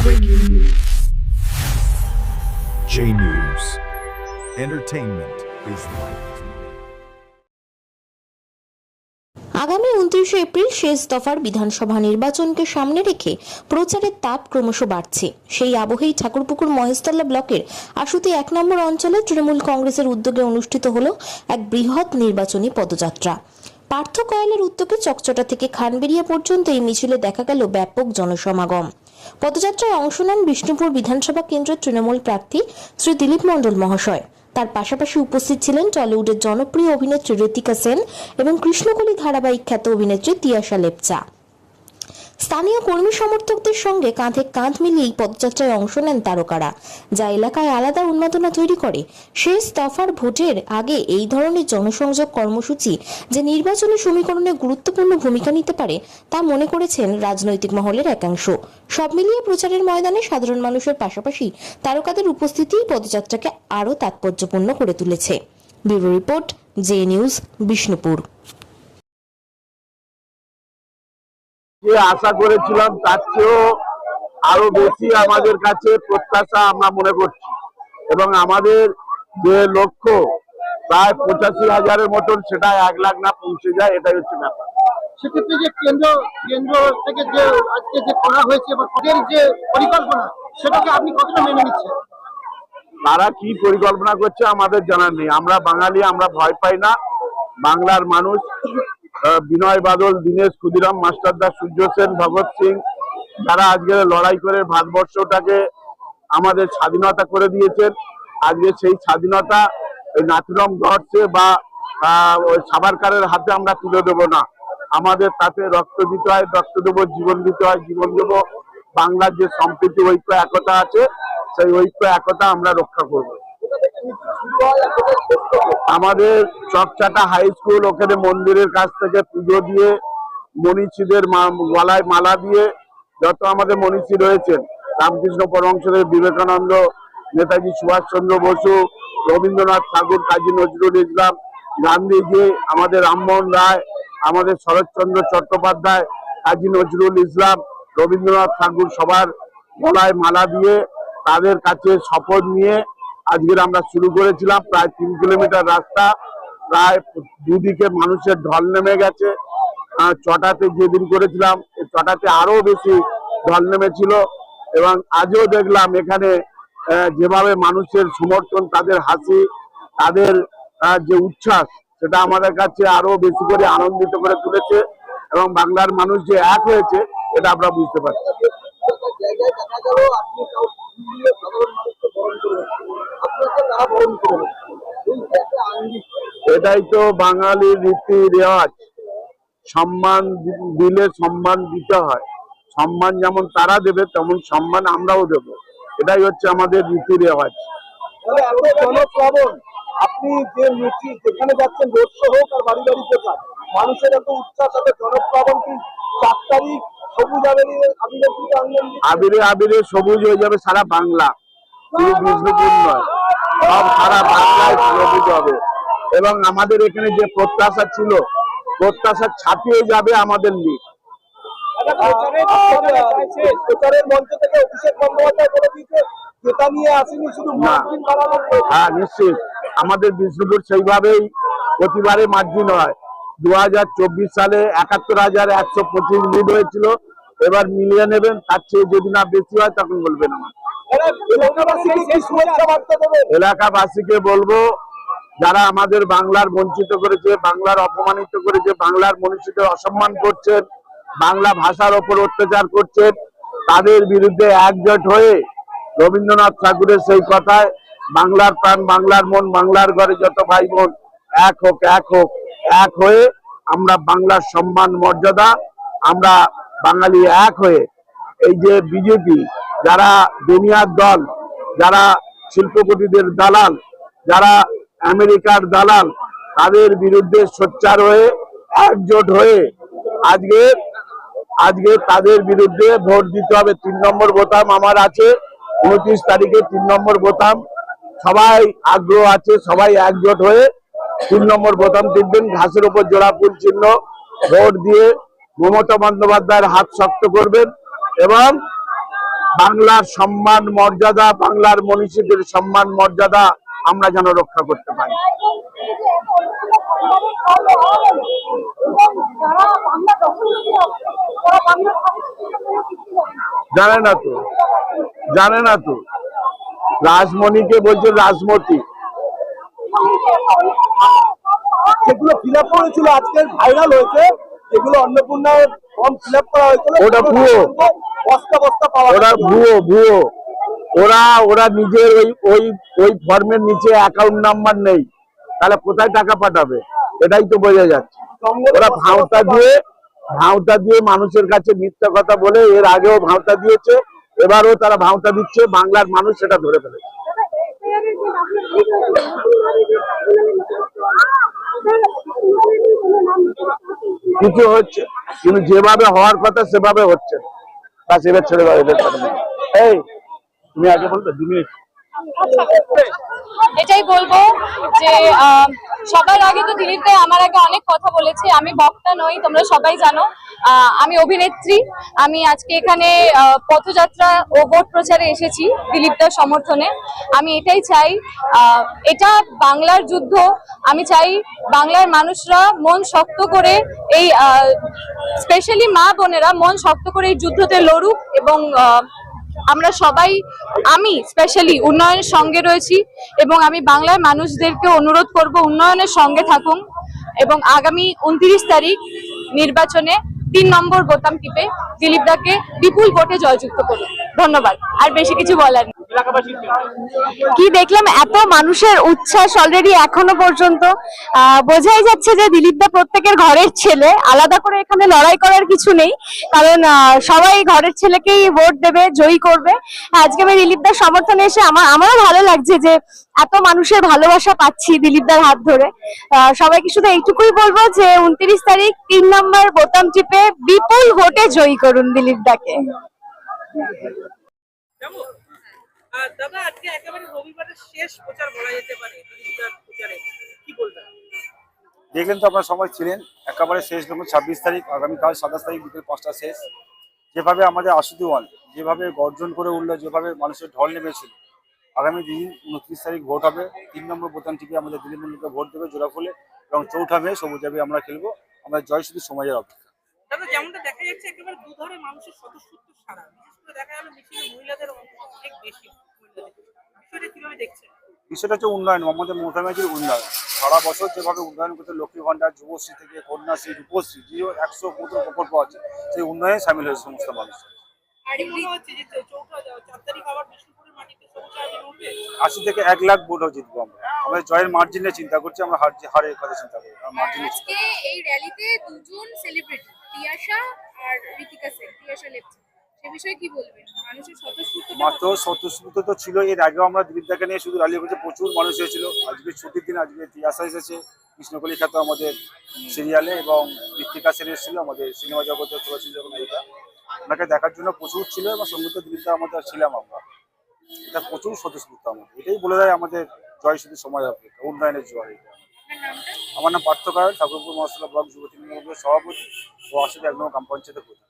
Breaking news. J News. Entertainment is right. আগামী 29 April শেষ দফার বিধানসভা নির্বাচনকে সামনে রেখে প্রচারের তাপ ক্রমশ বাড়ছে। সেই আবহেই ঠাকুরপুকুর মহেশতলা ব্লকের আশুতি 1 নম্বর অঞ্চলে তৃণমূল কংগ্রেসের উদ্যোগে অনুষ্ঠিত হলো এক বৃহৎ নির্বাচনী পদযাত্রা। পার্থ কয়ালের উদ্যোগে চকচটা থেকে খানবেড়িয়া পর্যন্ত এই মিছিলে দেখা গেল ব্যাপক জনসমাগম। পদযাত্রায় অংশ নেন বিষ্ণুপুর বিধানসভা কেন্দ্রের তৃণমূল প্রার্থী শ্রী দিলীপ মণ্ডল মহাশয়। তার পাশাপাশি উপস্থিত ছিলেন টলিউডের জনপ্রিয় অভিনেত্রী ঋতিকা সেন এবং কৃষ্ণকলি ধারাবাহিক খ্যাত অভিনেত্রী তিয়াশা লেপচা। স্থানীয় কর্মী সমর্থকদের সঙ্গে কাঁধে কাঁধ মিলিয়ে এই পদযাত্রায় অংশ নেন তারকারা, যা এলাকায় আলাদা উন্মাদনা তৈরি করে। শেষ দফার ভোটের আগে এই ধরনের জনসংযোগ কর্মসূচি যে নির্বাচনী সমীকরণে গুরুত্বপূর্ণ ভূমিকা নিতে পারে তা মনে করেছেন রাজনৈতিক মহলের একাংশ। সব মিলিয়ে প্রচারের ময়দানে সাধারণ মানুষের পাশাপাশি তারকাদের উপস্থিতি পদযাত্রাকে আরও তাৎপর্যপূর্ণ করে তুলেছে। Bureau report, J news, Bishnupur. যে আশা করেছিলাম তার চেয়েও আরো বেশি আমাদের কাছে প্রত্যাশা আমরা মনে করছি, এবং আমাদের যে লক্ষ্য প্রায় 85,000-এর মতন, সেটা 1 লাখ না পৌঁছে যায়, এটাই হচ্ছে ব্যাপার। সেক্ষেত্রে যে কেন্দ্র থেকে যে আজকে যে করা হয়েছে বা তাদের যে পরিকল্পনা, সেটাকে আপনি কতটা মেনে নিচ্ছেন? তারা কি পরিকল্পনা করছে আমাদের জানার নেই। আমরা বাঙালি, আমরা ভয় পাই না। বাংলার মানুষ বিনয় বাদল, দীনেশ ক্ষুদিরাম, মাস্টারদা, সূর্য সেন, ভগৎ সিং, যারা আজকে লড়াই করে ভারতবর্ষটাকে আমাদের স্বাধীনতা করে দিয়েছেন, আজকে সেই স্বাধীনতা ওই নাথুরাম গডসে বা সাভারকারের হাতে আমরা তুলে দেবো না। আমাদের তাতে রক্ত দিতে হয়, রক্ত দেবো, জীবন দিতে হয়, জীবন দেবো। বাংলার যে সম্প্রীতি, ঐক্য, একতা আছে, সেই ঐক্য একতা আমরা রক্ষা করবো। আমাদের চকচাটা হাই স্কুল, ওখানে মন্দিরের কাছ থেকে পুজো দিয়ে মনীষীদের গলায় মালা দিয়ে, যত আমাদের মনীষী রয়েছেন, রামকৃষ্ণ পরমহংসদেব, বিবেকানন্দ, নেতাজি সুভাষচন্দ্র বসু, রবীন্দ্রনাথ ঠাকুর, কাজী নজরুল ইসলাম, গান্ধীজি, আমাদের রামমোহন রায়, আমাদের শরৎচন্দ্র চট্টোপাধ্যায়, কাজী নজরুল ইসলাম, রবীন্দ্রনাথ ঠাকুর, সবার গলায় মালা দিয়ে তাদের কাছে শপথ নিয়ে আজকের আমরা শুরু করেছিলাম। প্রায় 3 কিলোমিটার রাস্তা, প্রায় দুদিকে মানুষের ঢল নেমে গেছে। চটাতে যেদিন করেছিলাম, চটাতে আরো বেশি ঢল নেমেছিল, এবং আজও দেখলাম এখানে যেভাবে মানুষের সমর্থন, তাদের হাসি, তাদের যে উচ্ছ্বাস, সেটা আমাদের কাছে আরো বেশি করে আনন্দিত করে তুলেছে, এবং বাংলার মানুষ যে এক হয়েছে এটা আমরা বুঝতে পারছি। এটাই তো বাঙালির রীতি রেওয়াজ। সম্মান দিলে সম্মান দিতে হয়। সম্মান যেমন তারা দেবে, তেমন সম্মান আমরাও দেব। এটাই হচ্ছে আমাদের রীতি রেওয়াজ। আপনি যে মিছিল যেখানে যাচ্ছেন, রোড শো হোক আর বাড়ি বাড়ি প্রচার, মানুষের এত উচ্ছ্বাস, এত জনপ্লাবন, কি 4 তারিখ সবুজ আবিরে আবিরে সবুজ হয়ে যাবে সারা বাংলা, শুধু বিষ্ণুপুর নয়, সব সারা বাংলায় সবুজ হবে। এবং আমাদের এখানে যে প্রত্যাশা ছিল, প্রত্যাশা ছাপিয়ে যাবে আমাদের লিগ। প্রচারের মঞ্চ থেকে অভিষেক বন্দ্যোপাধ্যায় বলে দিয়েছে, যেটা নিয়ে আসেনি শুধু মার্জিন বাড়ানো। হ্যাঁ, নিশ্চিত আমাদের বিষ্ণুপুর সেইভাবেই প্রতিবারে মার্জিন হয়। 2024 সালে 71,125 লিড হয়েছিল, এবার মিলিয়ে নেবেন। তার চেয়ে যদি না বেশি হয় তখন বলবেন। আমার এলাকাবাসীকে বলবো, যারা আমাদের বাংলার বঞ্চিত করেছে, বাংলার অপমানিত করেছে, বাংলার মনীষীদের অসম্মান করছেন, বাংলা ভাষার ওপর অত্যাচার করছেন, তাদের বিরুদ্ধে একজোট হয়ে রবীন্দ্রনাথ ঠাকুরের সেই কথায়, বাংলার প্রাণ, বাংলার মন, বাংলার ঘরে যত ভাই বোন, এক হোক, এক হোক, এক হয়ে আমরা বাংলার সম্মান মর্যাদা, আমরা বাঙালি এক হয়ে, এই যে বিজেপি, যারা দুনিয়ার দল, যারা শিল্পপতিদের দালাল, যারা আমেরিকার দালাল, তাদের বিরুদ্ধে সোচ্চার হয়ে একজোট হয়ে আজকে তাদের বিরুদ্ধে ভোট দিতে হবে। 3 নম্বর বোতাম আমার আছে, 29 তারিখে 3 নম্বর বোতাম। সবাই আগ্রহ আছে, সবাই একজোট হয়ে 3 নম্বর বোতাম টিপবেন। ঘাসের উপর জোড়া ফুল চিহ্ন ভোট দিয়ে মমতা বন্দ্যোপাধ্যায়ের হাত শক্ত করবেন, এবং বাংলার সম্মান মর্যাদা, বাংলার মনীষীদের সম্মান মর্যাদা আমরা যেন রক্ষা করতে পারি। জানে না তো রাজমণিকে বলছে রাজমতি। সেগুলো ফিল আপ করেছিল, আজকের ভাইরাল হয়েছে, যেগুলো অন্নপূর্ণার ফর্ম ফিল আপ করা হয়েছিল ওটা ভুয়ো, বস্তা বস্তা পাওয়া ওরা ভুয়ো। ওরা নিজের ওই ফর্মের নিচে অ্যাকাউন্ট নাম্বার নেই, তাহলে কোথায় টাকা পাঠাবে? এটাই তো বোঝা যাচ্ছে। ওরা ভাঁওতা দিয়ে মানুষের কাছে মিথ্যা কথা বলে, এর আগেও ভাঁওতা দিয়েছে, এবারও তারা ভাঁওতা দিচ্ছে, বাংলার মানুষ সেটা ধরে ফেলেছে। কিছু হচ্ছে, কিন্তু যেভাবে হওয়ার কথা সেভাবে হচ্ছে। বাস এবার ছেড়ে দাও এদের। এই তুমি আগে বলবে 2 মিনিট। এটাই বলবো যে সবার আগে তো দিলীপ দা আমার আগে অনেক কথা বলেছে। আমি বক্তা নই, তোমরা সবাই জানো। আমি অভিনেত্রী। আমি আজকে এখানে পথযাত্রা ও ভোট প্রচারে এসেছি দিলীপ দার সমর্থনে। আমি এটাই চাই, এটা বাংলার যুদ্ধ। আমি চাই বাংলার মানুষরা মন শক্ত করে এই স্পেশালি মা বোনেরা মন শক্ত করে এই যুদ্ধতে লড়ুক, এবং আমরা সবাই, আমি স্পেশালি উন্নয়নের সঙ্গে রয়েছি, এবং আমি বাংলার মানুষদেরকে অনুরোধ করব উন্নয়নের সঙ্গে থাকুন, এবং আগামী 29 তারিখ নির্বাচনে 3 নম্বর বোতাম টিপে দিলীপ দাকে বিপুল ভোটে জয়যুক্ত করুন। ধন্যবাদ, আর বেশি কিছু বলার নেই। কি দেখলাম, এত মানুষের উচ্ছ্বাস অলরেডি এখনো পর্যন্ত। বোঝাই যাচ্ছে যে দিলীপ দা প্রত্যেকের ঘরের ছেলে, আলাদা করে এখানে লড়াই করার কিছু নেই, কারণ সবাই ঘরের ছেলেকেই ভোট দেবে, জয়ী করবে। আজকে আমি দিলীপ দার সমর্থনে এসে আমারও ভালো লাগছে যে এত মানুষের ভালোবাসা পাচ্ছি দিলীপ দার হাত ধরে। সবাইকে শুধু এইটুকুই বলবো যে 29 তারিখ 3 নম্বর বোতাম টিপে বিপুল ভোটে জয়ী করুন দিলীপ দাকে। দাদা, আজকে একেবারে রবিবারের শেষ প্রচার বলা যেতে পারে, প্রচারে কি বলবেন? দেখলেন তো, আপনার সময় ছিলেন, একেবারে শেষ দেখুন 26 তারিখ, আগামীকাল 27 তারিখ বিকেল 5টা শেষ। যেভাবে আমাদের আশুতিওয়ান যেভাবে গর্জন করে উঠলো, যেভাবে মানুষের ঢল নেমেছিল, আগামী দিন 29 তারিখ ভোট হবে। 3 নম্বর বোতাম টিপে আমাদের দিলীপ মন্ডলকে ভোট দেবে জোড়া ফুলে, এবং 4ঠা মে সবুজাবে আমরা খেলবো। আমরা জয় শুধু সময়ের অপেক্ষা। দাদা, যেমনটা দেখা যাচ্ছে একেবারে দুধারে মানুষের স্বতঃস্ফূর্ত সাড়া, বিশেষ করে দেখা গেল মিছিলে মহিলাদের অনেক বেশি। বিষয়টা কিভাবে দেখছেন? বিষয়টা হচ্ছে উন্নয়ন, আমাদের মমতা ব্যানার্জির উন্নয়ন। সারা বছর যেভাবে উন্নয়ন করতে, লক্ষ্মী ভান্ডার, যুবশ্রী থেকে কন্যাশ্রী, রূপশ্রী, যে 100 কোটি প্রকল্প আছে, সেই উন্নয়নে সামিল হয়েছে সমস্ত মানুষ। আর মনে হচ্ছে যে 4 তারিখ আবার বিষ্ণুপুরের মাটিতে সবুজ আবির উঠবে। 80 থেকে 1 লাখ ভোটও জিতবো আমরা। আমরা জয়ের মার্জিনে চিন্তা করছি, আমরা হারের কথা চিন্তা করি না, মার্জিনে। আজকে এই র্যালিতে দুজন সেলিব্রিটি, তিয়াশা আর ঋতিকা সেন, তিয়াশা লেপচা, সে বিষয়ে কি বলবেন? মানুষের স্বতঃস্ফূর্ততা মাত্র স্বতঃস্ফূর্ত তো ছিল, এর আগেও আমরা দিলীপ দাকে নিয়ে শুধু র্যালি করেছি, প্রচুর মানুষ হয়েছিল। আজকে ছুটির দিন, আজকে তিয়াশা এসেছে কৃষ্ণকলি খ্যাত আমাদের সিরিয়ালে, এবং ঋতিকা সেন এসেছিল আমাদের সিনেমা জগতের চলচ্চিত্র যখন নায়িকা, ওনাকে দেখার জন্য প্রচুর ছিল, এবং সঙ্গীত দিলীপ দা আমাদের ছিলাম আমরা। এটা প্রচুর স্বতঃস্ফূর্ত আমাদের, এটাই বলে দেয় আমাদের জয় শুধু সময় অপেক্ষা, উন্নয়নের জয়। আমার নাম পার্থ কায়ল, ঠাকুরপুর মহসলা ব্লক যুব তৃণমূল সভাপতি ও আসলে 1 নম্বর গ্রাম পঞ্চায়েতের প্রধান।